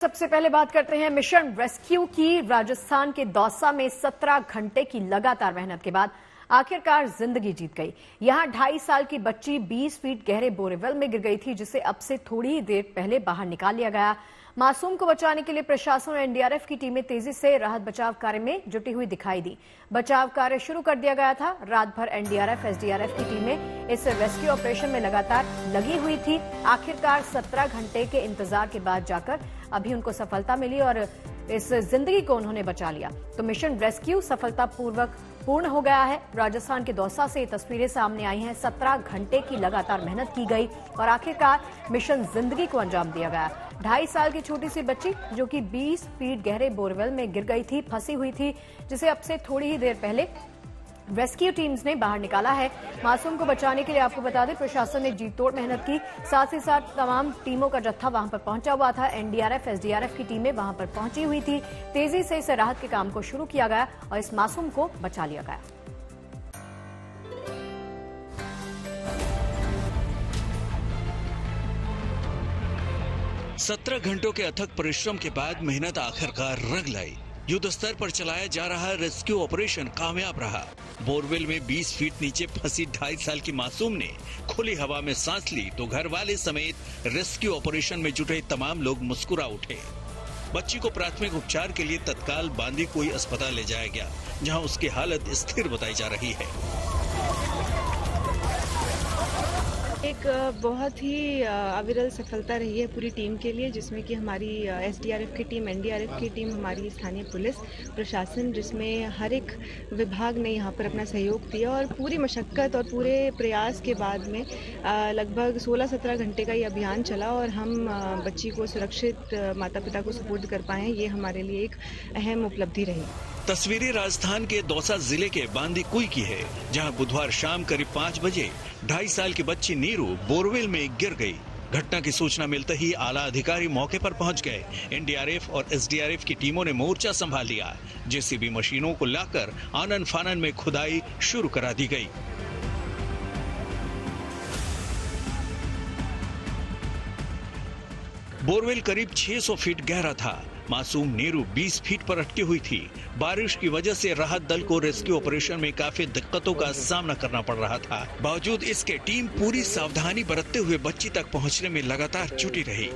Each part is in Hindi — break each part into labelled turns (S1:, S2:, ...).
S1: सबसे पहले बात करते हैं मिशन रेस्क्यू की। राजस्थान के दौसा में 17 घंटे की लगातार मेहनत के बाद आखिरकार जिंदगी जीत गई। यहां 2.5 साल की बच्ची 20 फीट गहरे बोरवेल में गिर गई थी, जिसे अब से थोड़ी ही देर पहले बाहर निकाल लिया गया। मासूम को बचाने के लिए प्रशासन और एनडीआरएफ की टीमें तेजी से राहत बचाव कार्य में जुटी हुई दिखाई दी। बचाव कार्य शुरू कर दिया गया था। रात भर एनडीआरएफ एसडीआरएफ की टीमें इस रेस्क्यू ऑपरेशन में लगातार लगी हुई थी। आखिरकार 17 घंटे के इंतजार के बाद जाकर अभी उनको सफलता मिली और इस जिंदगी को उन्होंने बचा लिया। तो मिशन रेस्क्यू सफलतापूर्वक पूर्ण हो गया है। राजस्थान के दौसा से तस्वीरें सामने आई हैं। 17 घंटे की लगातार मेहनत की गई और आखिरकार मिशन जिंदगी को अंजाम दिया गया। 2.5 साल की छोटी सी बच्ची जो कि 20 फीट गहरे बोरवेल में गिर गई थी, फंसी हुई थी, जिसे अब से थोड़ी ही देर पहले रेस्क्यू टीम्स ने बाहर निकाला है। मासूम को बचाने के लिए आपको बता दें, प्रशासन ने जी तोड़ मेहनत की। साथ ही साथ तमाम टीमों का जत्था वहां पर पहुंचा हुआ था। एनडीआरएफ एसडीआरएफ की टीमें वहां पर पहुंची हुई थी। तेजी से इस राहत के काम को शुरू किया गया और इस मासूम को बचा लिया गया।
S2: सत्रह घंटों के अथक परिश्रम के बाद मेहनत आखिरकार रंग लाई। युद्ध स्तर पर चलाया जा रहा रेस्क्यू ऑपरेशन कामयाब रहा। बोरवेल में 20 फीट नीचे फंसी 2.5 साल की मासूम ने खुली हवा में सांस ली तो घर वाले समेत रेस्क्यू ऑपरेशन में जुटे तमाम लोग मुस्कुरा उठे। बच्ची को प्राथमिक उपचार के लिए तत्काल बांदीकुई अस्पताल ले जाया गया, जहां उसकी हालत स्थिर बताई जा रही है।
S3: एक बहुत ही अविरल सफलता रही है पूरी टीम के लिए, जिसमें कि हमारी एसडीआरएफ की टीम, एनडीआरएफ की टीम, हमारी स्थानीय पुलिस प्रशासन, जिसमें हर एक विभाग ने यहाँ पर अपना सहयोग दिया और पूरी मशक्कत और पूरे प्रयास के बाद में लगभग 16-17 घंटे का ये अभियान चला और हम बच्ची को सुरक्षित माता पिता को सुपुर्द कर पाए हैं। ये हमारे लिए एक अहम उपलब्धि रही।
S2: तस्वीरें राजस्थान के दौसा जिले के बांदीकुई की है, जहां बुधवार शाम करीब 5 बजे 2.5 साल की बच्ची नीरू बोरवेल में गिर गई। घटना की सूचना मिलते ही आला अधिकारी मौके पर पहुंच गए। एनडीआरएफ और एसडीआरएफ की टीमों ने मोर्चा संभाल लिया। जेसीबी मशीनों को लाकर आनन फानन में खुदाई शुरू करा दी गई। बोरवेल करीब 600 फीट गहरा था। मासूम नीरू 20 फीट पर अटकी हुई थी। बारिश की वजह से राहत दल को रेस्क्यू ऑपरेशन में काफी दिक्कतों का सामना करना पड़ रहा था। बावजूद इसके टीम पूरी सावधानी बरतते हुए बच्ची तक पहुंचने में लगातार जुटी रही।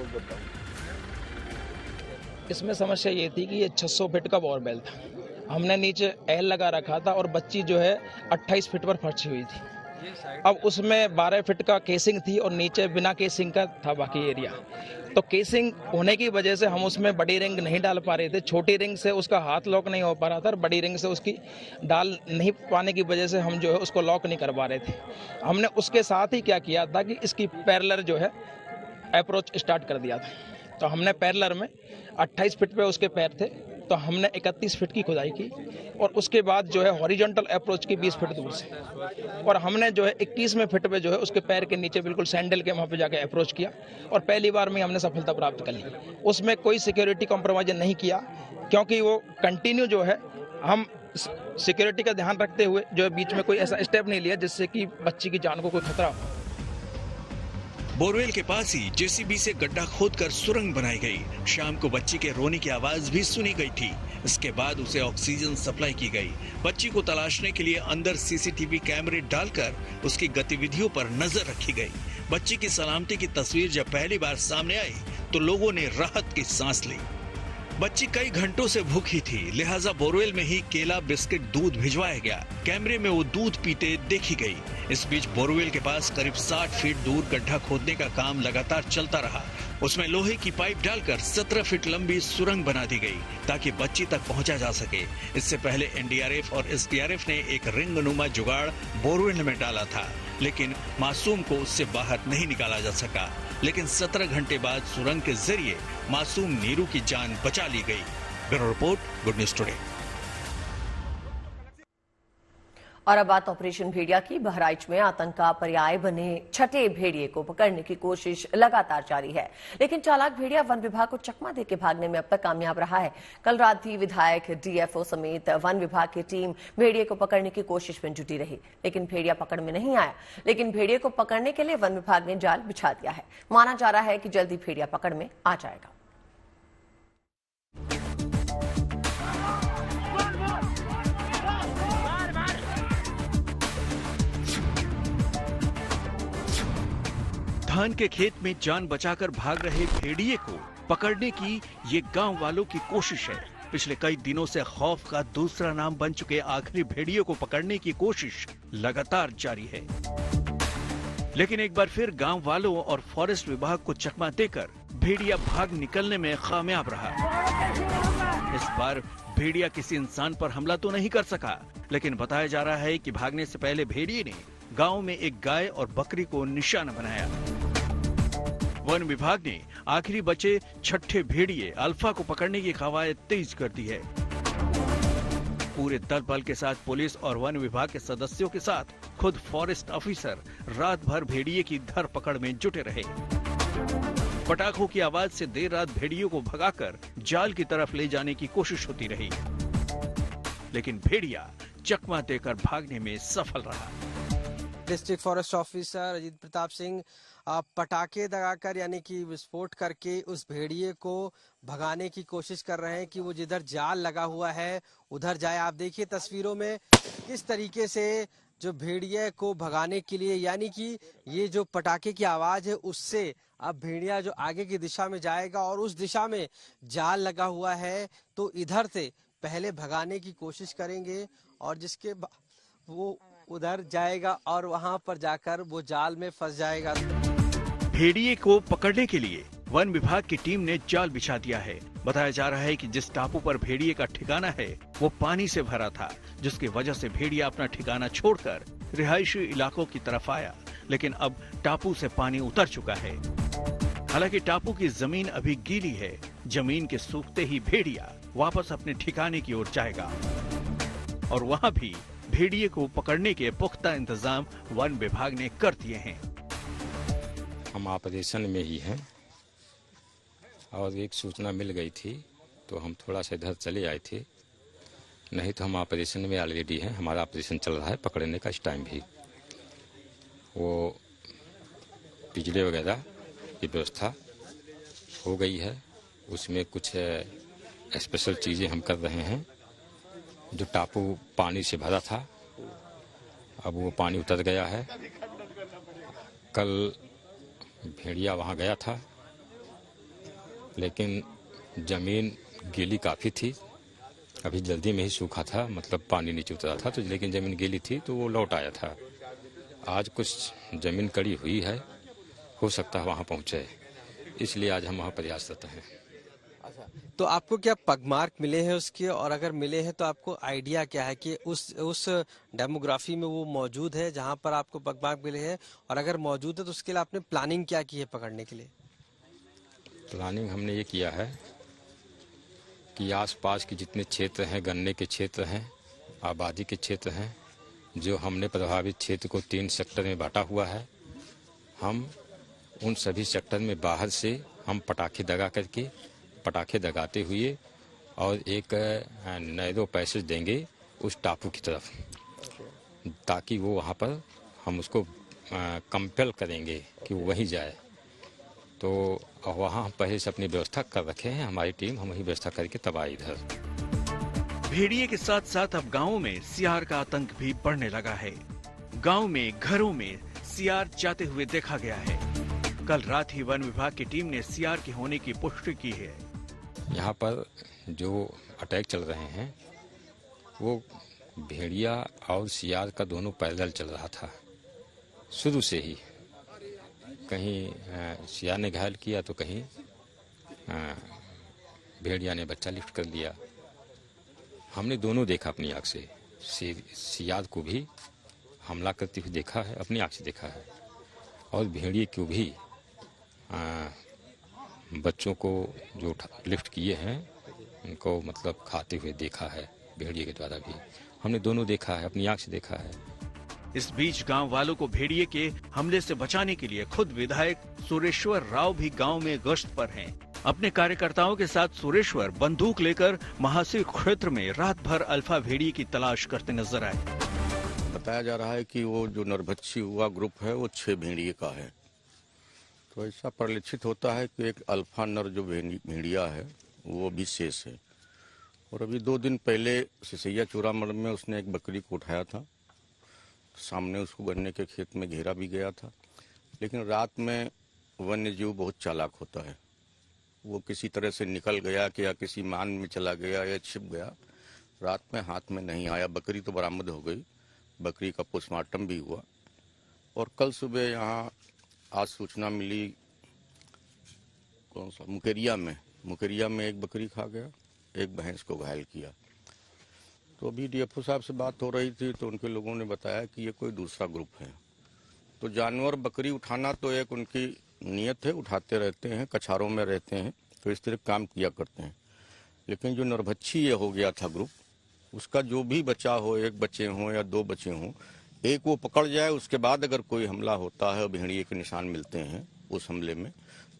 S4: इसमें समस्या ये थी कि ये 600 फीट का बोरवेल था। हमने नीचे एल लगा रखा था और बच्ची जो है 28 फीट पर फंसी हुई थी। अब उसमें 12 फीट का केसिंग थी और नीचे बिना केसिंग का था बाकी एरिया। तो केसिंग होने की वजह से हम उसमें बड़ी रिंग नहीं डाल पा रहे थे। छोटी रिंग से उसका हाथ लॉक नहीं हो पा रहा था और बड़ी रिंग से उसकी डाल नहीं पाने की वजह से हम जो है उसको लॉक नहीं कर पा रहे थे। हमने उसके साथ ही क्या किया था कि इसकी पैरेलल जो है अप्रोच स्टार्ट कर दिया था। तो हमने पैरेलल में 28 फीट पे उसके पैर थे, तो हमने 31 फीट की खुदाई की और उसके बाद जो है हॉरिजॉन्टल अप्रोच की 20 फीट दूर से, और हमने जो है 21वें फीट पे जो है उसके पैर के नीचे बिल्कुल सैंडल के वहाँ पे जाके अप्रोच किया और पहली बार में हमने सफलता प्राप्त कर ली। उसमें कोई सिक्योरिटी कॉम्प्रोमाइज नहीं किया, क्योंकि वो कंटिन्यू जो है हम सिक्योरिटी का ध्यान रखते हुए जो है बीच में कोई ऐसा स्टेप नहीं लिया जिससे कि बच्ची की जान को कोई खतरा हो।
S2: बोरवेल के पास ही जेसीबी से गड्ढा खोदकर सुरंग बनाई गई। शाम को बच्ची के रोने की आवाज भी सुनी गई थी। इसके बाद उसे ऑक्सीजन सप्लाई की गई। बच्ची को तलाशने के लिए अंदर सीसीटीवी कैमरे डालकर उसकी गतिविधियों पर नजर रखी गई। बच्ची की सलामती की तस्वीर जब पहली बार सामने आई तो लोगों ने राहत की सांस ली। बच्ची कई घंटों से भूखी थी, लिहाजा बोरवेल में ही केला, बिस्किट, दूध भिजवाया गया। कैमरे में वो दूध पीते देखी गई। इस बीच बोरवेल के पास करीब 60 फीट दूर गड्ढा खोदने का काम लगातार चलता रहा। उसमें लोहे की पाइप डालकर 17 फीट लंबी सुरंग बना दी गई ताकि बच्ची तक पहुंचा जा सके। इससे पहले एनडीआरएफ और एसडीआरएफ ने एक रिंगनुमा जुगाड़ बोरवेल में डाला था, लेकिन मासूम को उससे बाहर नहीं निकाला जा सका। लेकिन 17 घंटे बाद सुरंग के जरिए मासूम नीरू की जान बचा ली गई। Bureau report, good news today.
S5: और अब बात ऑपरेशन भेड़िया की। बहराइच में आतंक का पर्याय बने छठे भेड़िए को पकड़ने की कोशिश लगातार जारी है, लेकिन चालाक भेड़िया वन विभाग को चकमा देकर भागने में अब तक कामयाब रहा है। कल रात भी विधायक, डीएफओ समेत वन विभाग की टीम भेड़िए को पकड़ने की कोशिश में जुटी रही, लेकिन भेड़िया पकड़ में नहीं आया। लेकिन भेड़िए को पकड़ने के लिए वन विभाग ने जाल बिछा दिया है। माना जा रहा है कि जल्दी भेड़िया पकड़ में आ जाएगा।
S2: धान के खेत में जान बचाकर भाग रहे भेड़िए को पकड़ने की ये गांव वालों की कोशिश है। पिछले कई दिनों से खौफ का दूसरा नाम बन चुके आखिरी भेड़िए को पकड़ने की कोशिश लगातार जारी है। लेकिन एक बार फिर गांव वालों और फॉरेस्ट विभाग को चकमा देकर भेड़िया भाग निकलने में कामयाब रहा। इस बार भेड़िया किसी इंसान पर हमला तो नहीं कर सका, लेकिन बताया जा रहा है कि भागने से पहले भेड़िए ने गांव में एक गाय और बकरी को निशाना बनाया। वन विभाग ने आखिरी बचे छठे भेड़िए अल्फा को पकड़ने की कवायद तेज कर दी है। पूरे दल बल के साथ पुलिस और वन विभाग के सदस्यों के साथ खुद फॉरेस्ट ऑफिसर रात भर भेड़िए की धरपकड़ में जुटे रहे। पटाखों की आवाज से देर रात भेड़ियों को भगाकर जाल की तरफ ले जाने की कोशिश होती रही, लेकिन भेड़िया चकमा देकर भागने में सफल रहा।
S6: District forest officer Ajit Pratap Singh पटाखे दगाकर यानी कि विस्फोट करके उस भेड़िए को भगाने की कोशिश कर रहे हैं कि वो जिधर जाल लगा हुआ है उधर जाए। आप देखिए तस्वीरों में किस तरीके से जो भेड़िए को भगाने के लिए यानी कि ये जो पटाखे की आवाज है उससे अब भेड़िया जो आगे की दिशा में जाएगा और उस दिशा में जाल लगा हुआ है तो इधर से पहले भगाने की कोशिश करेंगे और जिसके वो उधर जाएगा और वहां पर जाकर वो जाल में फंस जाएगा।
S2: भेड़िए को पकड़ने के लिए वन विभाग की टीम ने जाल बिछा दिया है। बताया जा रहा है कि जिस टापू पर भेड़िए का ठिकाना है वो पानी से भरा था, जिसकी वजह से भेड़िया अपना ठिकाना छोड़कर रिहायशी इलाकों की तरफ आया, लेकिन अब टापू से पानी उतर चुका है। हालांकि टापू की जमीन अभी गीली है। जमीन के सूखते ही भेड़िया वापस अपने ठिकाने की ओर जाएगा और वहां भी भेड़िए को पकड़ने के पुख्ता इंतजाम वन विभाग ने कर दिए हैं।
S7: हम ऑपरेशन में ही हैं और एक सूचना मिल गई थी तो हम थोड़ा सा इधर चले आए थे, नहीं तो हम ऑपरेशन में ऑलरेडी हैं। हमारा ऑपरेशन चल रहा है पकड़ने का। इस टाइम भी वो बिजली वगैरह की व्यवस्था हो गई है, उसमें कुछ स्पेशल चीज़ें हम कर रहे हैं। जो टापू पानी से भरा था अब वो पानी उतर गया है। कल भेड़िया वहाँ गया था लेकिन ज़मीन गीली काफ़ी थी, अभी जल्दी में ही सूखा था, मतलब पानी नीचे उतरा था तो लेकिन ज़मीन गीली थी तो वो लौट आया था। आज कुछ ज़मीन कड़ी हुई है, हो सकता है वहाँ पहुँचे, इसलिए आज हम वहाँ प्रयासरत हैं।
S6: अच्छा, तो आपको क्या पगमार्क मिले हैं उसके, और अगर मिले हैं तो आपको आइडिया क्या है कि उस डेमोग्राफी में वो मौजूद है जहां पर आपको पगमार्क मिले हैं, और अगर मौजूद है तो उसके लिए आपने प्लानिंग क्या की है पकड़ने के लिए?
S7: प्लानिंग हमने ये किया है कि आसपास के जितने क्षेत्र हैं, गन्ने के क्षेत्र हैं, आबादी के क्षेत्र हैं, जो हमने प्रभावित क्षेत्र को 3 सेक्टर में बांटा हुआ है, हम उन सभी सेक्टर में बाहर से हम पटाखे दगाते हुए और एक नैरो पैसेज देंगे उस टापू की तरफ, ताकि वो वहाँ पर हम उसको कंपेल करेंगे कि वो वहीं जाए। तो वहाँ हम पहले से अपनी व्यवस्था कर रखे हैं, हमारी टीम, हम वही व्यवस्था करके तब आई इधर।
S2: भेड़िए के साथ साथ अब गाँव में सियार का आतंक भी बढ़ने लगा है। गाँव में घरों में सियार जाते हुए देखा गया है। कल रात ही वन विभाग की टीम ने सियार के होने की पुष्टि की है।
S7: यहाँ पर जो अटैक चल रहे हैं वो भेड़िया और सियार का दोनों पैरेलल चल रहा था शुरू से ही। कहीं सियार ने घायल किया तो कहीं भेड़िया ने बच्चा लिफ्ट कर लिया। हमने दोनों देखा अपनी आँख से, सियार को भी हमला करते हुए देखा है, अपनी आँख से देखा है, और भेड़िए को भी बच्चों को जो लिफ्ट किए हैं उनको मतलब खाते हुए देखा है। भेड़िए के द्वारा भी हमने दोनों देखा है, अपनी आँख से देखा है।
S2: इस बीच गांव वालों को भेड़िए के हमले से बचाने के लिए खुद विधायक सुरेश्वर राव भी गांव में गश्त पर हैं। अपने कार्यकर्ताओं के साथ सुरेश्वर बंदूक लेकर महासी क्षेत्र में रात भर अल्फा भेड़िए की तलाश करते नजर आए।
S8: बताया जा रहा है कि वो जो नरभक्षी हुआ ग्रुप है वो 6 भेड़िए का है। तो ऐसा परिलक्षित होता है कि एक अल्फा नर जो भेड़िया है वो भी शेष है। और अभी 2 दिन पहले सिसैया चूरामड़ में उसने एक बकरी को उठाया था, सामने उसको गन्ने के खेत में घेरा भी गया था। लेकिन रात में वन्य जीव बहुत चालाक होता है। वो किसी तरह से निकल गया कि या किसी मान में चला गया या छिप गया, रात में हाथ में नहीं आया। बकरी तो बरामद हो गई, बकरी का पोस्टमार्टम भी हुआ। और कल सुबह यहाँ आज सूचना मिली, कौन सा, मुकेरिया में एक बकरी खा गया, एक भैंस को घायल किया। तो अभी डीएफओ साहब से बात हो रही थी तो उनके लोगों ने बताया कि ये कोई दूसरा ग्रुप है। तो जानवर बकरी उठाना तो एक उनकी नियत है, उठाते रहते हैं, कछारों में रहते हैं, तो इस तरह काम किया करते हैं। लेकिन जो नरभक्षी ये हो गया था ग्रुप, उसका जो भी बचा हो, एक बच्चे हों या दो बच्चे हों, एक वो पकड़ जाए, उसके बाद अगर कोई हमला होता है, भेड़िए के निशान मिलते हैं उस हमले में,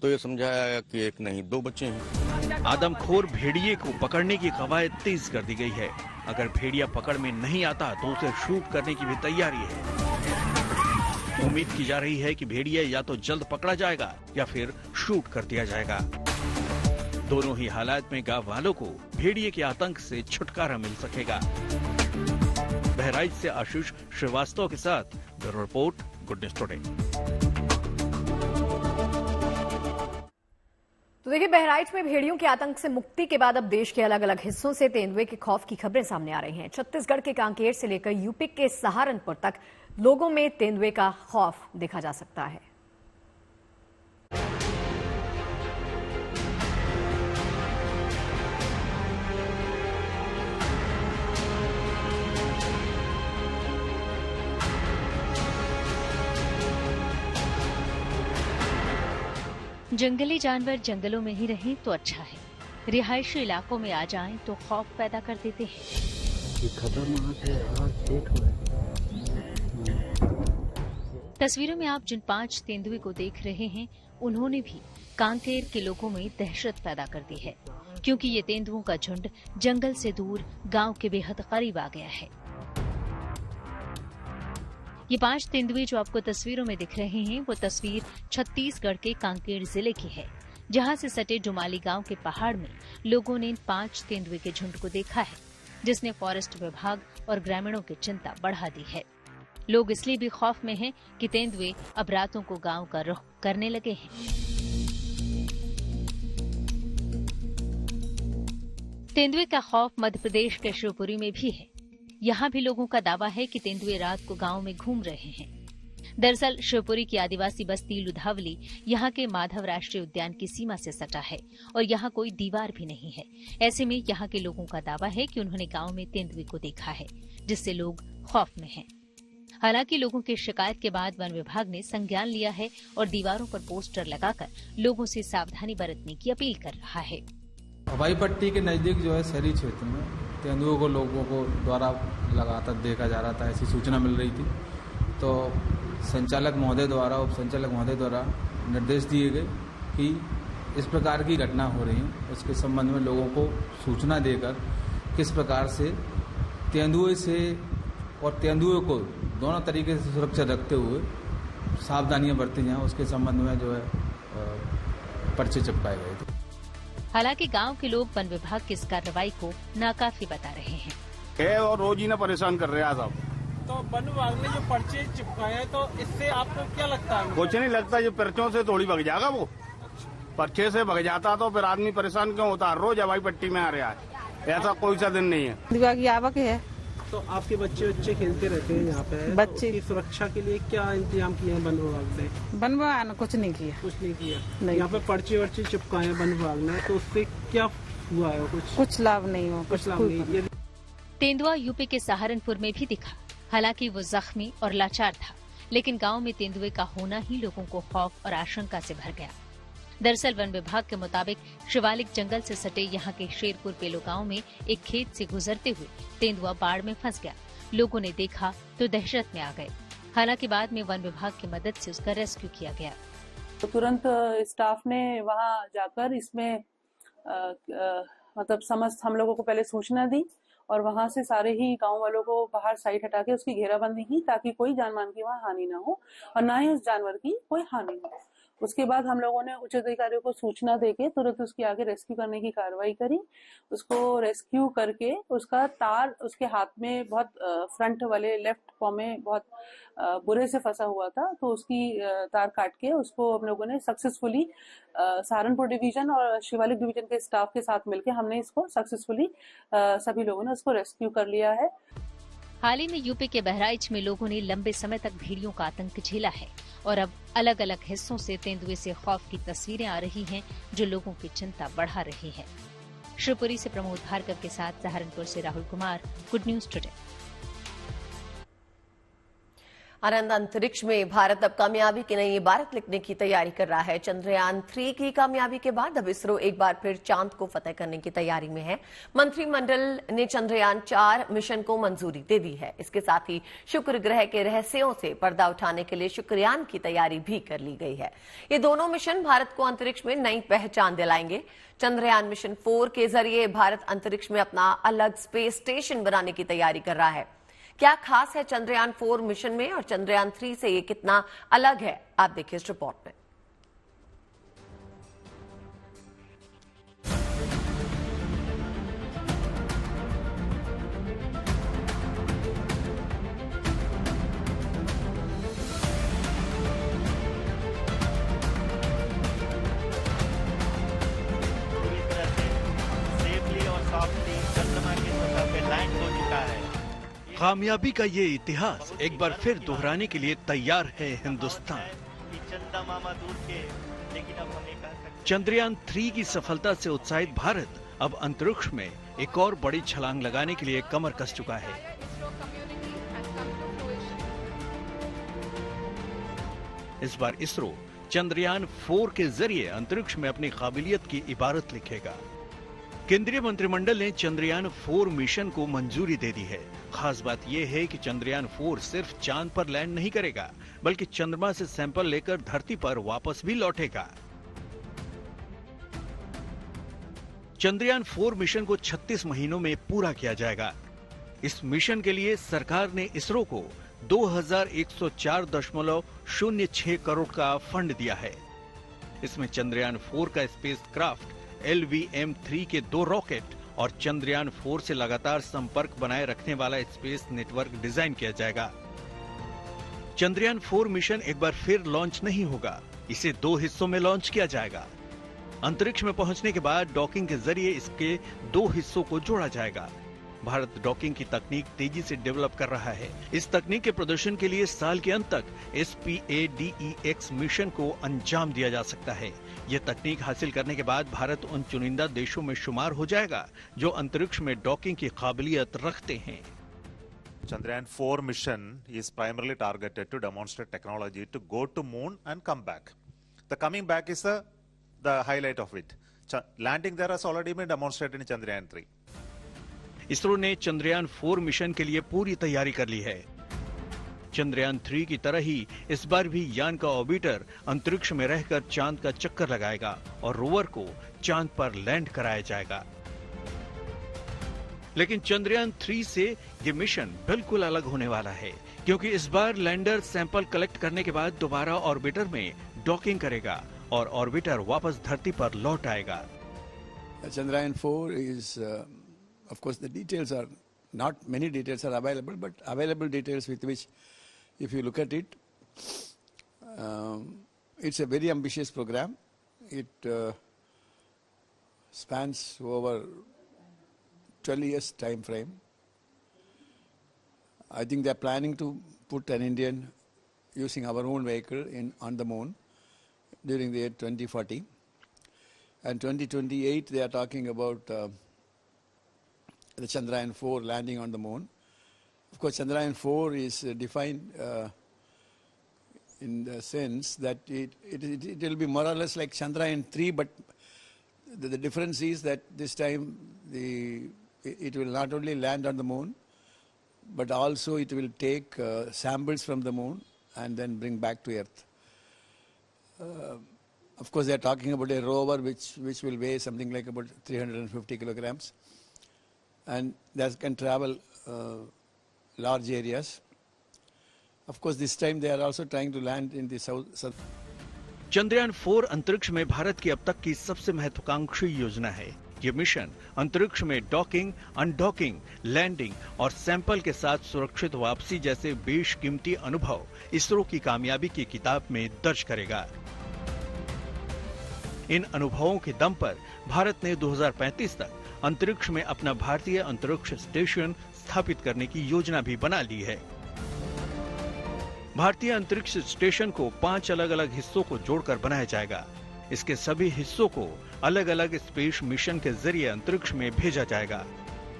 S8: तो ये समझाया गया कि एक नहीं दो बच्चे हैं।
S2: आदमखोर भेड़िए को पकड़ने की कवायद तेज कर दी गई है। अगर भेड़िया पकड़ में नहीं आता तो उसे शूट करने की भी तैयारी है। उम्मीद की जा रही है कि भेड़िया या तो जल्द पकड़ा जाएगा या फिर शूट कर दिया जाएगा। दोनों ही हालात में गांव वालों को भेड़िए के आतंक से छुटकारा मिल सकेगा। बहराइच से आशीष श्रीवास्तव के साथ bureau report, good news today.
S1: तो देखिए, बहराइच में भेड़ियों के आतंक से मुक्ति के बाद अब देश के अलग अलग हिस्सों से तेंदुए के खौफ की खबरें सामने आ रही हैं। छत्तीसगढ़ के कांकेर से लेकर यूपी के सहारनपुर तक लोगों में तेंदुए का खौफ देखा जा सकता है।
S9: जंगली जानवर जंगलों में ही रहें तो अच्छा है, रिहायशी इलाकों में आ जाएं तो खौफ पैदा कर देते हैं। तस्वीरों में आप जिन 5 तेंदुए को देख रहे हैं, उन्होंने भी कांकेर के लोगों में दहशत पैदा कर दी है, क्योंकि ये तेंदुओं का झुंड जंगल से दूर गांव के बेहद करीब आ गया है। ये 5 तेंदुए जो आपको तस्वीरों में दिख रहे हैं, वो तस्वीर छत्तीसगढ़ के कांकेर जिले की है, जहां से सटे डुमाली गांव के पहाड़ में लोगों ने 5 तेंदुए के झुंड को देखा है, जिसने फॉरेस्ट विभाग और ग्रामीणों की चिंता बढ़ा दी है। लोग इसलिए भी खौफ में हैं कि तेंदुए अब रातों को गांव का रुख करने लगे हैं। तेंदुए का खौफ मध्य प्रदेश के शिवपुरी में भी है। यहाँ भी लोगों का दावा है कि तेंदुए रात को गांव में घूम रहे हैं। दरअसल शिवपुरी की आदिवासी बस्ती लुधावली यहाँ के माधव राष्ट्रीय उद्यान की सीमा से सटा है और यहाँ कोई दीवार भी नहीं है। ऐसे में यहाँ के लोगों का दावा है कि उन्होंने गांव में तेंदुए को देखा है, जिससे लोग खौफ में हैं। हालांकि लोगों की शिकायत के बाद वन विभाग ने संज्ञान लिया है और दीवारों पर पोस्टर लगाकर लोगों से सावधानी बरतने की अपील कर रहा है।
S10: हवाई पट्टी के नजदीक जो है शहरी क्षेत्र में तेंदुओं को लोगों को द्वारा लगातार देखा जा रहा था, ऐसी सूचना मिल रही थी। तो संचालक महोदय द्वारा, उप संचालक महोदय द्वारा निर्देश दिए गए कि इस प्रकार की घटना हो रही है, उसके संबंध में लोगों को सूचना देकर किस प्रकार से तेंदुए से और तेंदुए को दोनों तरीके से सुरक्षा रखते हुए सावधानियां बरती जाएं, उसके संबंध में जो है पर्चे चिपकाए गए थे।
S9: हालांकि गांव के लोग वन विभाग की इस कार्रवाई को नाकाफी बता रहे हैं।
S11: और रोज ही ना परेशान कर रहे हैं साहब।
S12: तो वन विभाग ने जो पर्चे चिपकाए हैं, तो इससे आपको क्या लगता है?
S11: कुछ नहीं लगता, ये पर्चों से थोड़ी भग जाएगा। वो पर्चे से भग जाता तो फिर आदमी परेशान क्यों होता? रोज हवाई पट्टी में आ रहा है, ऐसा कोई सा दिन नहीं है।
S13: दिमाग की आवक है।
S12: तो आपके बच्चे खेलते रहते हैं यहाँ पे,
S13: बच्चे
S12: की सुरक्षा के लिए क्या इंतजाम किए हैं वन विभाग ने?
S13: वन विभाग ने कुछ नहीं किया।
S12: यहाँ पे पर्चे चिपकाए हैं वन विभाग ने, तो उससे क्या हुआ है?
S13: कुछ लाभ नहीं हो,
S12: कुछ लाभ नहीं।
S9: तेंदुआ यूपी के सहारनपुर में भी दिखा। हालांकि वो जख्मी और लाचार था, लेकिन गांव में तेंदुए का होना ही लोगों को खौफ और आशंका से भर गया। दरअसल वन विभाग के मुताबिक शिवालिक जंगल से सटे यहाँ के शेरपुर पेलो गांव में एक खेत से गुजरते हुए तेंदुआ बाढ़ में फंस गया। लोगों ने देखा तो दहशत में आ गए। हालांकि बाद में वन विभाग की मदद से उसका रेस्क्यू किया गया।
S14: तो तुरंत स्टाफ ने वहां जाकर इसमें मतलब समस्त हम लोगों को पहले सूचना दी और वहां से सारे ही गांव वालों को बाहर साइड हटा के उसकी घेराबंदी की, ताकि कोई जान मान की वहां हानि ना हो और ना ही उस जानवर की कोई हानि हो। उसके बाद हम लोगों ने उच्च अधिकारियों को सूचना देके तुरंत उसकी आगे रेस्क्यू करने की कार्रवाई करी। उसको रेस्क्यू करके उसका तार उसके हाथ में बहुत फ्रंट वाले लेफ्ट पॉ में बहुत बुरे से फंसा हुआ था, तो उसकी तार काट के उसको हम लोगों ने सक्सेसफुली सहारनपुर डिवीजन और शिवालिक डिवीजन के स्टाफ के साथ मिलकर हमने इसको सक्सेसफुली सभी लोगों ने उसको रेस्क्यू कर लिया है।
S9: हाल ही में यूपी के बहराइच में लोगों ने लंबे समय तक भेड़ियों का आतंक झेला है और अब अलग अलग हिस्सों से तेंदुए से खौफ की तस्वीरें आ रही हैं, जो लोगों की चिंता बढ़ा रही है। शिवपुरी से प्रमोद भार्गव के साथ सहारनपुर से Rahul Kumar, good news today.
S5: Anand अंतरिक्ष में भारत अब कामयाबी की नई इबारत लिखने की तैयारी कर रहा है। चंद्रयान 3 की कामयाबी के बाद अब इसरो एक बार फिर चांद को फतेह करने की तैयारी में है। मंत्रिमंडल ने चंद्रयान 4 मिशन को मंजूरी दे दी है। इसके साथ ही शुक्र ग्रह के रहस्यों से पर्दा उठाने के लिए शुक्रयान की तैयारी भी कर ली गई है। ये दोनों मिशन भारत को अंतरिक्ष में नई पहचान दिलाएंगे। चंद्रयान मिशन 4 के जरिए भारत अंतरिक्ष में अपना अलग स्पेस स्टेशन बनाने की तैयारी कर रहा है। क्या खास है चंद्रयान 4 मिशन में और चंद्रयान 3 से ये कितना अलग है, आप देखिए इस रिपोर्ट में।
S15: पूरी तरह से सेफली और सॉफ्टली चंद्रमा की सतह पे लैंड हो चुका है।
S2: कामयाबी का ये इतिहास एक बार फिर दोहराने के लिए तैयार है हिंदुस्तान।
S15: चंदा मामा दूर के, लेकिन अब हमें कह सकते
S2: चंद्रयान 3 की सफलता से उत्साहित भारत अब अंतरिक्ष में एक और बड़ी छलांग लगाने के लिए कमर कस चुका है। इस बार इसरो चंद्रयान 4 के जरिए अंतरिक्ष में अपनी काबिलियत की इबारत लिखेगा। केंद्रीय मंत्रिमंडल ने चंद्रयान 4 मिशन को मंजूरी दे दी है। खास बात यह है कि चंद्रयान 4 सिर्फ चांद पर लैंड नहीं करेगा, बल्कि चंद्रमा से सैंपल लेकर धरती पर वापस भी लौटेगा। चंद्रयान 4 मिशन को 36 महीनों में पूरा किया जाएगा। इस मिशन के लिए सरकार ने इसरो को 2104.06 करोड़ का फंड दिया है। इसमें चंद्रयान 4 का स्पेसक्राफ्ट LVM-3 के 2 रॉकेट और चंद्रयान 4 से लगातार संपर्क बनाए रखने वाला स्पेस नेटवर्क डिजाइन किया जाएगा। चंद्रयान 4 मिशन एक बार फिर लॉन्च नहीं होगा, इसे 2 हिस्सों में लॉन्च किया जाएगा। अंतरिक्ष में पहुंचने के बाद डॉकिंग के जरिए इसके 2 हिस्सों को जोड़ा जाएगा। भारत डॉकिंग की तकनीक तेजी से डेवलप कर रहा है। इस तकनीक के प्रदर्शन के लिए साल के अंत तक SPADEX मिशन को अंजाम दिया जा सकता है। यह तकनीक हासिल करने के बाद भारत उन चुनिंदा देशों में शुमार हो जाएगा जो अंतरिक्ष में डॉकिंग की काबिलियत रखते हैं।
S16: Chandrayaan 4 mission is primarily targeted to demonstrate technology to go to moon and come back. The coming back is the highlight of it. Landing there has already been demonstrated in Chandrayaan 3.
S2: ISRO ने चंद्रयान 4 मिशन के लिए पूरी तैयारी कर ली है। चंद्रयान 3 की तरह ही इस बार भी यान का ऑर्बिटर अंतरिक्ष में रहकर चांद का चक्कर लगाएगा और रोवर को चांद पर लैंड कराया जाएगा। लेकिन चंद्रयान 3 से ये मिशन बिल्कुल अलग होने वाला है, क्योंकि इस बार लैंडर सैंपल कलेक्ट करने के बाद दोबारा ऑर्बिटर में डॉकिंग करेगा और ऑर्बिटर वापस धरती पर लौट आएगा।
S17: Chandrayaan 4 is, of course, the details are not many details are available, but available details with which, if you look at it, it's a very ambitious program. It spans over 12 years time frame. I think they're planning to put an Indian using our own vehicle on the moon during the year 2040. And 2028 they are talking about the Chandrayaan 4 landing on the moon. Of course, Chandrayaan 4 is defined in the sense that it will be more or less like Chandrayaan 3, but the difference is that this time it will not only land on the moon, but also it will take samples from the moon and then bring back to Earth. Of course, they are talking about a rover which will weigh something like about 350 kilograms, and that can travel large areas. Of course, this time they are also trying to land in the south.
S2: Chandrayaan 4 अंतरिक्ष में भारत की अब तक की सबसे महत्वाकांक्षी योजना है। ये मिशन अंतरिक्ष में डॉकिंग, अनडॉकिंग, लैंडिंग और सैंपल के साथ सुरक्षित वापसी जैसे बेशकीमती अनुभव इसरो की कामयाबी की किताब में दर्ज करेगा। इन अनुभवों के दम पर भारत ने 2035 तक अंतरिक्ष में अपना भारतीय अंतरिक्ष स्टेशन स्थापित करने की योजना भी बना ली है। भारतीय अंतरिक्ष स्टेशन को 5 अलग-अलग हिस्सों को जोड़कर बनाया जाएगा। इसके सभी हिस्सों को अलग-अलग स्पेस मिशन के जरिए अंतरिक्ष में भेजा जाएगा।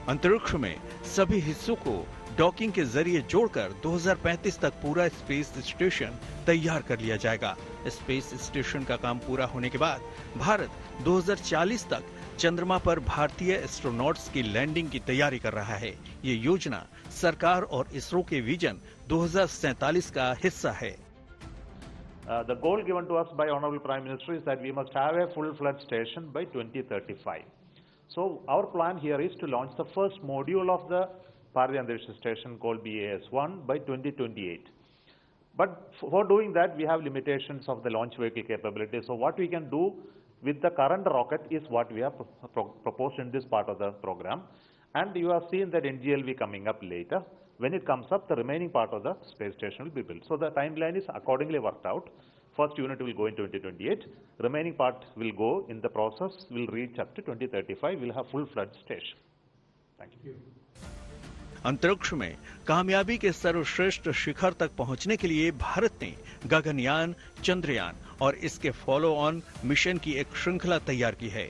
S2: अंतरिक्ष में सभी हिस्सों को डॉकिंग के जरिए जोड़कर 2035 तक पूरा स्पेस स्टेशन तैयार कर लिया जाएगा। स्पेस स्टेशन का काम पूरा होने के बाद भारत 2040 तक चंद्रमा पर भारतीय एस्ट्रोनॉट्स की लैंडिंग की तैयारी कर रहा है। ये योजना सरकार और इसरो के विजन 2047 का हिस्सा है।
S16: The goal given to us by Honorable Prime Minister is that we must have a full-fledged station by 2035. So our plan here is to launch the first module of the Bharatiya Antariksha Station called BAS-1 by 2028. But for doing that, we have limitations of the launch vehicle capability. So what we can do with the current rocket is what we have proposed in this part of the program. And you have seen that NGLV coming up later. When it comes up, the remaining part of the space station will be built. So the timeline is accordingly worked out. First unit will go in 2028. Remaining part will go in the process, will reach up to 2035. We'll have full-fledged station. Thank you.
S2: अंतरिक्ष में कामयाबी के सर्वश्रेष्ठ शिखर तक पहुंचने के लिए भारत ने गगनयान, चंद्रयान और इसके फॉलो ऑन मिशन की एक श्रृंखला तैयार की है।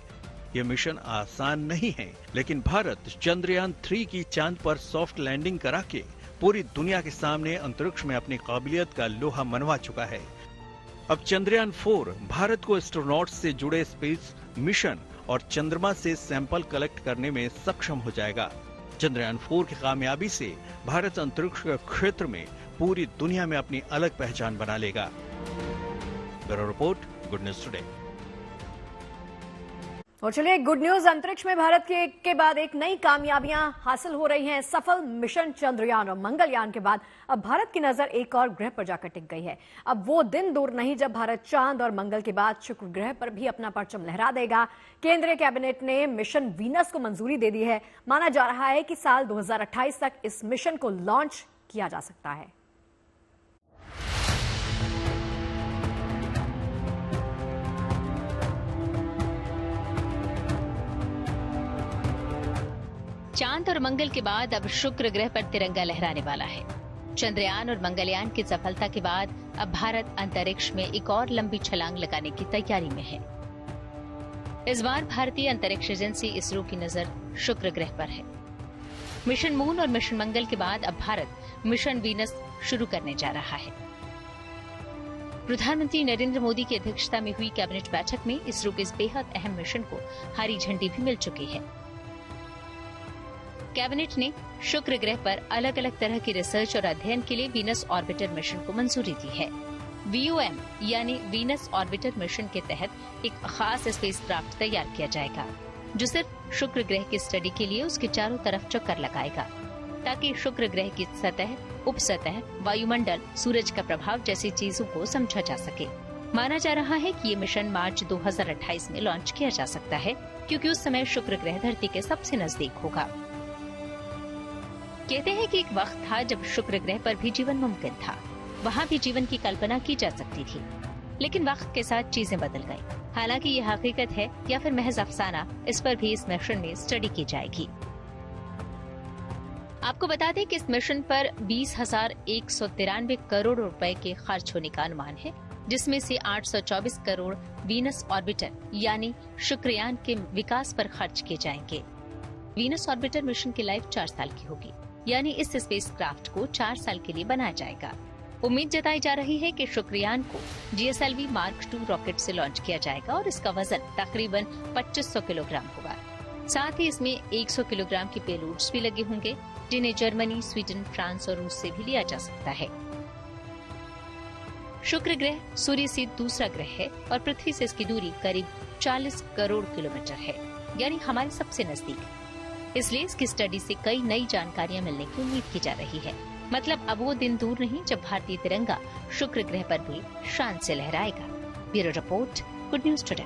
S2: ये मिशन आसान नहीं है, लेकिन भारत चंद्रयान 3 की चांद पर सॉफ्ट लैंडिंग करा के पूरी दुनिया के सामने अंतरिक्ष में अपनी काबिलियत का लोहा मनवा चुका है। अब चंद्रयान 4 भारत को एस्ट्रोनॉट्स से जुड़े स्पेस मिशन और चंद्रमा से सैंपल कलेक्ट करने में सक्षम हो जाएगा। चंद्रयान 4 की कामयाबी से भारत अंतरिक्ष के क्षेत्र में पूरी दुनिया में अपनी अलग पहचान बना लेगा। Bureau report, good news today.
S1: और चलिए, गुड न्यूज, अंतरिक्ष में भारत के बाद एक नई कामयाबियां हासिल हो रही हैं। सफल मिशन चंद्रयान और मंगलयान के बाद अब भारत की नजर एक और ग्रह पर जाकर टिक गई है। अब वो दिन दूर नहीं जब भारत चांद और मंगल के बाद शुक्र ग्रह पर भी अपना परचम लहरा देगा। केंद्रीय कैबिनेट ने मिशन वीनस को मंजूरी दे दी है। माना जा रहा है कि साल 2028 तक इस मिशन को लॉन्च किया जा सकता है।
S9: चांद और मंगल के बाद अब शुक्र ग्रह पर तिरंगा लहराने वाला है। चंद्रयान और मंगलयान की सफलता के बाद अब भारत अंतरिक्ष में एक और लंबी छलांग लगाने की तैयारी में है। इस बार भारतीय अंतरिक्ष एजेंसी इसरो की नजर शुक्र ग्रह पर है। मिशन मून और मिशन मंगल के बाद अब भारत मिशन वीनस शुरू करने जा रहा है। प्रधानमंत्री नरेंद्र मोदी की अध्यक्षता में हुई कैबिनेट बैठक में इसरो के इस बेहद अहम मिशन को हरी झंडी भी मिल चुकी है। कैबिनेट ने शुक्र ग्रह पर अलग अलग तरह की रिसर्च और अध्ययन के लिए वीनस ऑर्बिटर मिशन को मंजूरी दी है। VOM यानी वीनस ऑर्बिटर मिशन के तहत एक खास स्पेसक्राफ्ट तैयार किया जाएगा, जो सिर्फ शुक्र ग्रह की स्टडी के लिए उसके चारों तरफ चक्कर लगाएगा, ताकि शुक्र ग्रह की सतह, उपसतह, वायुमंडल, सूरज का प्रभाव जैसी चीजों को समझा जा सके। माना जा रहा है कि ये मिशन मार्च 2028 में लॉन्च किया जा सकता है, क्योंकि उस समय शुक्र ग्रह धरती के सबसे नजदीक होगा। कहते हैं कि एक वक्त था जब शुक्र ग्रह पर भी जीवन मुमकिन था, वहाँ भी जीवन की कल्पना की जा सकती थी, लेकिन वक्त के साथ चीजें बदल गई। हालांकि ये हकीकत है या फिर महज अफसाना, इस पर भी इस मिशन में स्टडी की जाएगी। आपको बता दें कि इस मिशन पर 20,193 करोड़ रुपए के खर्च होने का अनुमान है, जिसमें से 824 करोड़ वीनस ऑर्बिटर यानी शुक्रयान के विकास पर खर्च किए जाएंगे। वीनस ऑर्बिटर मिशन की लाइफ 4 साल की होगी, यानी इस स्पेसक्राफ्ट को 4 साल के लिए बनाया जाएगा। उम्मीद जताई जा रही है कि शुक्रयान को GSLV Mark II रॉकेट से लॉन्च किया जाएगा और इसका वजन तकरीबन 2500 किलोग्राम होगा। साथ ही इसमें 100 किलोग्राम की पेलोड्स भी लगे होंगे, जिन्हें जर्मनी, स्वीडन, फ्रांस और रूस से भी लिया जा सकता है। शुक्र ग्रह सूर्य से दूसरा ग्रह है और पृथ्वी से इसकी दूरी करीब 40 करोड़ किलोमीटर है, यानी हमारे सबसे नजदीक। इसलिए इसकी स्टडी से कई नई जानकारियां मिलने की उम्मीद की जा रही है। मतलब अब वो दिन दूर नहीं जब भारतीय तिरंगा शुक्र ग्रह पर भी शान से लहराएगा। Bureau report, good news today.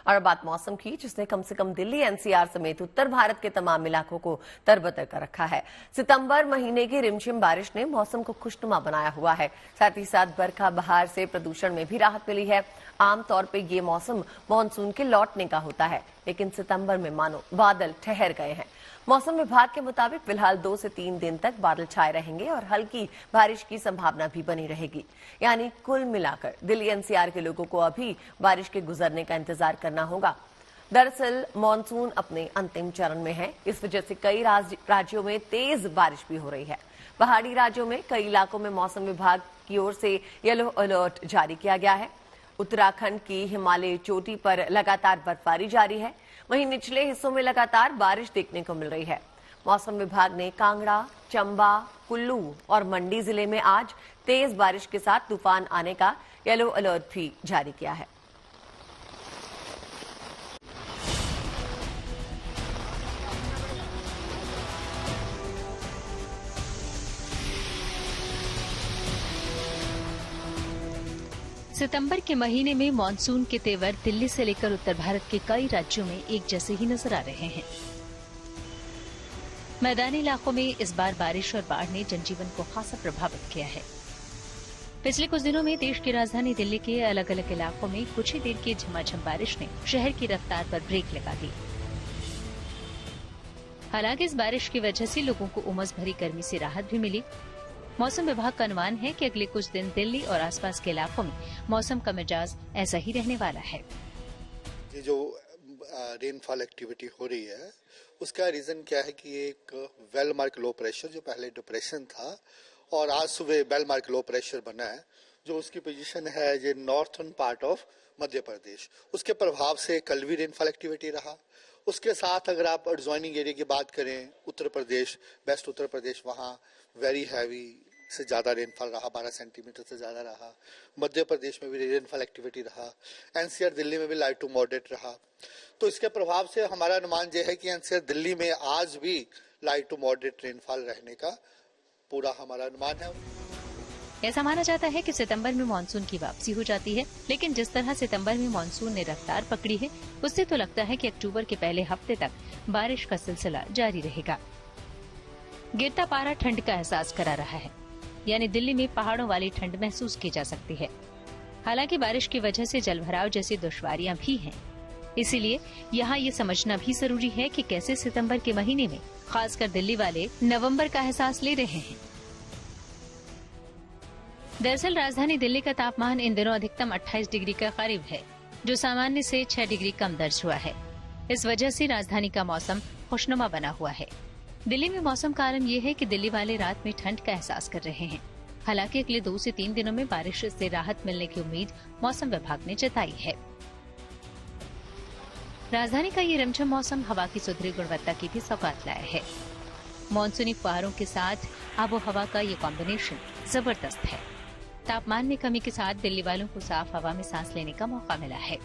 S5: और अब बात मौसम की, जिसने कम से कम दिल्ली, एनसीआर समेत उत्तर भारत के तमाम इलाकों को तरबतर कर रखा है। सितंबर महीने की रिमझिम बारिश ने मौसम को खुशनुमा बनाया हुआ है। साथ ही साथ बरखा बहार से प्रदूषण में भी राहत मिली है। आमतौर पे ये मौसम मानसून के लौटने का होता है, लेकिन सितंबर में मानो बादल ठहर गए हैं। मौसम विभाग के मुताबिक फिलहाल 2 से 3 दिन तक बादल छाए रहेंगे और हल्की बारिश की संभावना भी बनी रहेगी। यानी कुल मिलाकर दिल्ली एनसीआर के लोगों को अभी बारिश के गुजरने का इंतजार करना होगा। दरअसल मानसून अपने अंतिम चरण में है, इस वजह से कई राज्यों में तेज बारिश भी हो रही है। पहाड़ी राज्यों में कई इलाकों में मौसम विभाग की ओर से येलो अलर्ट जारी किया गया है। उत्तराखंड की हिमालयी चोटी पर लगातार बर्फबारी जारी है, वहीं निचले हिस्सों में लगातार बारिश देखने को मिल रही है। मौसम विभाग ने कांगड़ा, चंबा, कुल्लू और मंडी जिले में आज तेज बारिश के साथ तूफान आने का येलो अलर्ट भी जारी किया है।
S9: सितंबर के महीने में मानसून के तेवर दिल्ली से लेकर उत्तर भारत के कई राज्यों में एक जैसे ही नजर आ रहे हैं। मैदानी इलाकों में इस बार बारिश और बाढ़ ने जनजीवन को खासा प्रभावित किया है। पिछले कुछ दिनों में देश की राजधानी दिल्ली के अलग अलग इलाकों में कुछ ही देर की झमाझम बारिश ने शहर की रफ्तार पर ब्रेक लगा दी। हालांकि इस बारिश की वजह से लोगों को उमस भरी गर्मी से राहत भी मिली। मौसम विभाग का अनुमान है कि अगले कुछ दिन दिल्ली और आसपास के इलाकों में मौसम का मिजाज ऐसा ही रहने वाला है।
S18: ये जो रेनफॉल एक्टिविटी हो रही है उसका रीजन क्या है कि एक वेल मार्क लो प्रेशर जो पहले डिप्रेशन था और आज सुबह वेल मार्क लो प्रेशर बना है, जो उसकी पोजीशन है ये northern part of Madhya Pradesh, उसके प्रभाव से कल भी रेनफॉल एक्टिविटी रहा। उसके साथ अगर आप एडजॉइनिंग एरिया की बात करें, उत्तर प्रदेश, वेस्ट उत्तर प्रदेश, वहाँ वेरी हैवी से ज्यादा रेनफॉल रहा, 12 सेंटीमीटर से ज्यादा रहा। मध्य प्रदेश में भी रेनफॉल एक्टिविटी रहा। एनसीआर दिल्ली में भी लाइट टू मॉडरेट रहा। तो इसके प्रभाव से हमारा अनुमान यह है कि एनसीआर दिल्ली में आज भी लाइट टू मॉडरेट रेनफॉल रहने का पूरा हमारा अनुमान है।
S9: ऐसा माना जाता है कि सितंबर में मानसून की वापसी हो जाती है, लेकिन जिस तरह सितंबर में मानसून ने रफ्तार पकड़ी है उससे तो लगता है कि अक्टूबर के पहले हफ्ते तक बारिश का सिलसिला जारी रहेगा। गिरता पारा ठंड का एहसास करा रहा है, यानी दिल्ली में पहाड़ों वाली ठंड महसूस की जा सकती है। हालांकि बारिश की वजह से जलभराव जैसी दुश्वारियां भी हैं, इसीलिए यहाँ ये समझना भी जरूरी है कि कैसे सितंबर के महीने में खासकर दिल्ली वाले नवंबर का एहसास ले रहे हैं। दरअसल राजधानी दिल्ली का तापमान इन दिनों अधिकतम 28 डिग्री के करीब है, जो सामान्य से 6 डिग्री कम दर्ज हुआ है। इस वजह से राजधानी का मौसम खुशनुमा बना हुआ है। दिल्ली में मौसम का आलम यह है कि दिल्ली वाले रात में ठंड का एहसास कर रहे हैं। हालांकि अगले 2 से 3 दिनों में बारिश से राहत मिलने की उम्मीद मौसम विभाग ने जताई है। राजधानी का ये रिमझिम मौसम हवा की सुधरी गुणवत्ता की भी सौगात लाया है। मानसूनी फुहारों के साथ आबो हवा का ये कॉम्बिनेशन जबरदस्त है। तापमान में कमी के साथ दिल्ली वालों को साफ हवा में सांस लेने का मौका मिला है।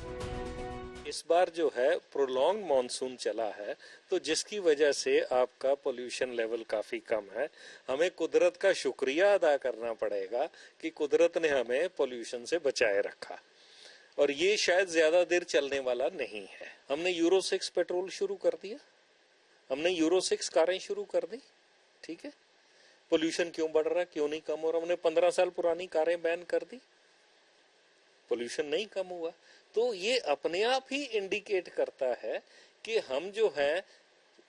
S19: इस बार जो है प्रोलॉन्ग मॉनसून चला है, तो जिसकी वजह से आपका पोल्यूशन लेवल काफी कम है। हमें कुदरत का शुक्रिया अदा करना पड़ेगा कि कुदरत ने हमें पोल्यूशन से बचाए रखा, और ये शायद ज्यादा देर चलने वाला नहीं है। हमने यूरो 6 पेट्रोल शुरू कर दिया, हमने यूरो 6 कारें शुरू कर दी, ठीक है। पोल्यूशन क्यों बढ़ रहा है, क्यों नहीं कम हो रहा? हमने 15 साल पुरानी कारें बैन कर दी, पोल्यूशन नहीं कम हुआ। तो ये अपने आप ही इंडिकेट करता है कि हम जो है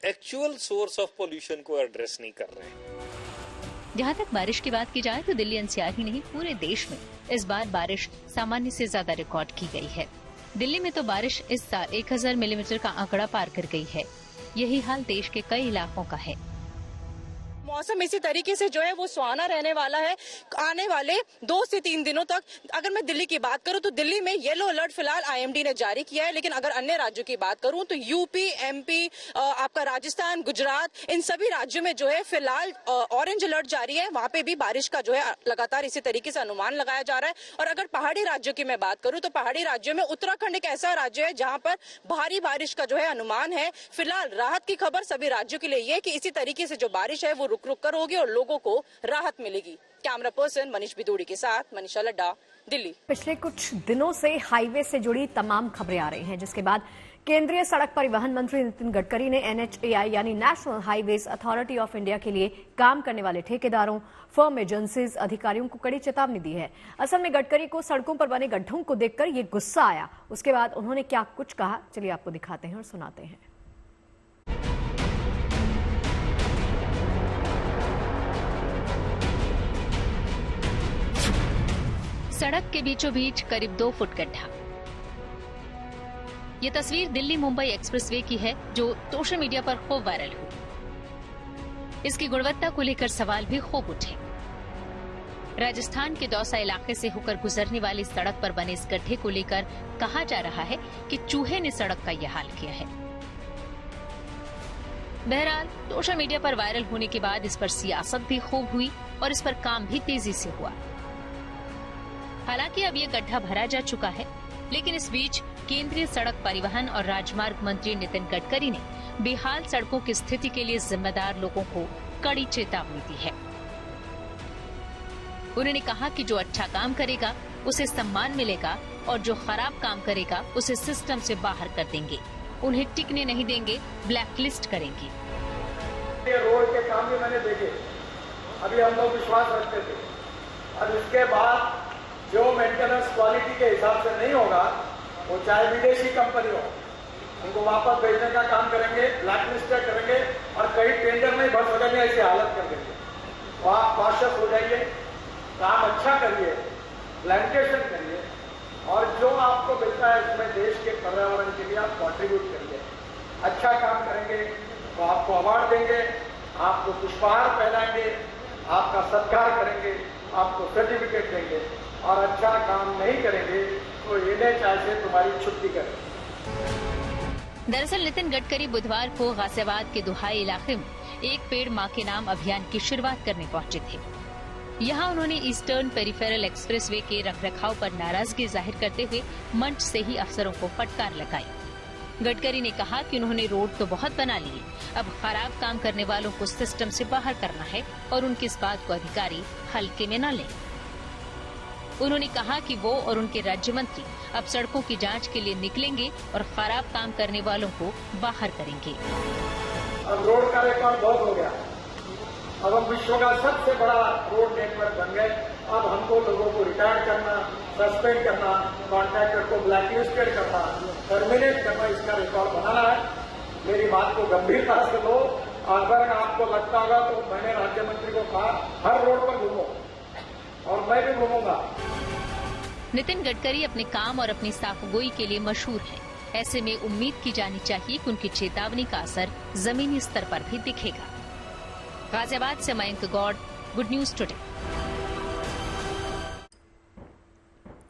S19: एक्चुअल सोर्स ऑफ पोल्यूशन को एड्रेस नहीं कर रहे हैं।
S9: जहाँ तक बारिश की बात की जाए तो दिल्ली एनसीआर ही नहीं, पूरे देश में इस बार बारिश सामान्य से ज्यादा रिकॉर्ड की गई है। दिल्ली में तो बारिश इस साल 1000 मिलीमीटर का आंकड़ा पार कर गई है। यही हाल देश के कई इलाकों का है।
S20: मौसम इसी तरीके से जो है वो सुहाना रहने वाला है आने वाले 2 से 3 दिनों तक। अगर मैं दिल्ली की बात करूं तो दिल्ली में येलो अलर्ट फिलहाल आईएमडी ने जारी किया है, लेकिन अगर अन्य राज्यों की बात करूं तो यूपी, एमपी, आपका राजस्थान, गुजरात, इन सभी राज्यों में जो है फिलहाल ऑरेंज अलर्ट जारी है। वहां पे भी बारिश का जो है लगातार इसी तरीके से अनुमान लगाया जा रहा है। और अगर पहाड़ी राज्यों की मैं बात करूं तो पहाड़ी राज्यों में उत्तराखंड एक ऐसा राज्य है जहां पर भारी बारिश का जो है अनुमान है। फिलहाल राहत की खबर सभी राज्यों के लिए ये है कि इसी तरीके से जो बारिश है वो रुक रुक कर होगी और लोगों को राहत मिलेगी। कैमरा पर्सन मनीष भिदोड़ी के साथ मनीषा लड्डा, दिल्ली।
S1: पिछले कुछ दिनों से हाईवे से जुड़ी तमाम खबरें आ रही हैं, जिसके बाद केंद्रीय सड़क परिवहन मंत्री नितिन गडकरी ने NHAI यानी national highways authority of India के लिए काम करने वाले ठेकेदारों, फर्म एजेंसीज, अधिकारियों को कड़ी चेतावनी दी है। असल में गडकरी को सड़कों पर बने गड्ढों को देखकर ये गुस्सा आया। उसके बाद उन्होंने क्या कुछ कहा, चलिए आपको दिखाते हैं और सुनाते हैं।
S9: सड़क के बीचों बीच करीब 2 फुट गड्ढा। ये तस्वीर दिल्ली मुंबई एक्सप्रेसवे की है, जो सोशल मीडिया पर खूब वायरल हुई। इसकी गुणवत्ता को लेकर सवाल भी खूब उठे। राजस्थान के दौसा इलाके से होकर गुजरने वाली सड़क पर बने इस गड्ढे को लेकर कहा जा रहा है कि चूहे ने सड़क का यह हाल किया है। बहरहाल सोशल मीडिया पर वायरल होने के बाद इस पर सियासत भी खूब हुई और इस पर काम भी तेजी से हुआ। हालांकि अब ये गड्ढा भरा जा चुका है, लेकिन इस बीच केंद्रीय सड़क परिवहन और राजमार्ग मंत्री नितिन गडकरी ने बेहाल सड़कों की स्थिति के लिए जिम्मेदार लोगों को कड़ी चेतावनी दी है। उन्होंने कहा कि जो अच्छा काम करेगा उसे सम्मान मिलेगा और जो खराब काम करेगा उसे सिस्टम से बाहर कर देंगे, उन्हें टिकने नहीं देंगे, ब्लैकलिस्ट करेंगे।
S21: ये रोड के काम भी मैंने देखे, अभी हम लोग विश्वास रखते थे, और इसके बाद जो मेंटेनेंस क्वालिटी के हिसाब से नहीं होगा, वो चाहे विदेशी कंपनी हो, उनको वापस भेजने का काम करेंगे, ब्लैकलिस्टेड करेंगे और कई टेंडर में भर सकेंगे, ऐसी हालत कर देंगे। तो आप कॉशियस हो जाइए, काम अच्छा करिए, प्लांटेशन करिए और जो आपको मिलता है उसमें देश के पर्यावरण के लिए आप कॉन्ट्रीब्यूट करिए। अच्छा काम करेंगे तो आपको अवार्ड देंगे, आपको पुष्पहार पहनाएंगे, आपका सत्कार करेंगे, आपको सर्टिफिकेट देंगे, और अच्छा काम नहीं करेंगे तो NHAI से तुम्हारी छुट्टी करेंगे।
S9: दरअसल नितिन गडकरी बुधवार को गाजियाबाद के दुहाई इलाके में एक पेड़ मां के नाम अभियान की शुरुआत करने पहुंचे थे। यहां उन्होंने ईस्टर्न पेरिफेरल एक्सप्रेसवे के रखरखाव पर नाराजगी जाहिर करते हुए मंच से ही अफसरों को फटकार लगाई। गडकरी ने कहा कि उन्होंने रोड तो बहुत बना लिए, अब खराब काम करने वालों को सिस्टम से बाहर करना है और उनकी इस बात को अधिकारी हल्के में न लें। उन्होंने कहा कि वो और उनके राज्य मंत्री अब सड़कों की जांच के लिए निकलेंगे और खराब काम करने वालों को बाहर करेंगे।
S21: अब रोड का रिकॉर्ड बहुत हो गया, अब हम विश्व का सबसे बड़ा रोड नेटवर्क बन गए। अब हमको लोगों को रिटायर करना, सस्पेंड करना, कॉन्ट्रैक्टर को ब्लैकलिस्टेड करना, टर्मिनेट करना, इसका रिकॉर्ड बनाना है। मेरी बात को गंभीरता से लो। अगर आपको लगता होगा तो मैंने राज्य मंत्री को कहा हर रोड पर घूमो और मैं भी घूमूंगा।
S9: नितिन गडकरी अपने काम और अपनी साफगोई के लिए मशहूर हैं। ऐसे में उम्मीद की जानी चाहिए कि उनकी चेतावनी का असर जमीनी स्तर पर भी दिखेगा। गाजियाबाद से Mayank Gaur, good news today.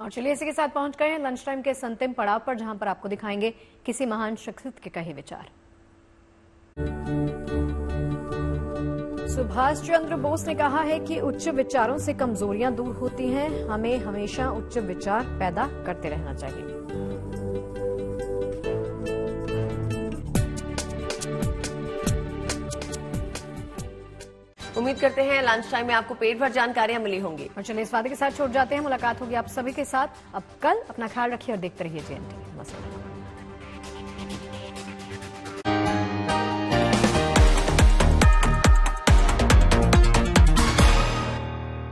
S1: और चलिए इसी के साथ पहुंच गए हैं लंच टाइम के अंतिम पड़ाव पर, जहां पर आपको दिखाएंगे किसी महान शख्सियत के कहे विचार। सुभाष चंद्र बोस ने कहा है कि उच्च विचारों से कमजोरियां दूर होती हैं, हमें हमेशा उच्च विचार पैदा करते रहना चाहिए।
S5: उम्मीद करते हैं लंच टाइम में आपको पेट भर जानकारियां मिली होंगी।
S1: और चलिए इस वादे के साथ छोड़ जाते हैं, मुलाकात होगी आप सभी के साथ अब कल। अपना ख्याल रखिए और देखते रहिए JNT। नमस्कार।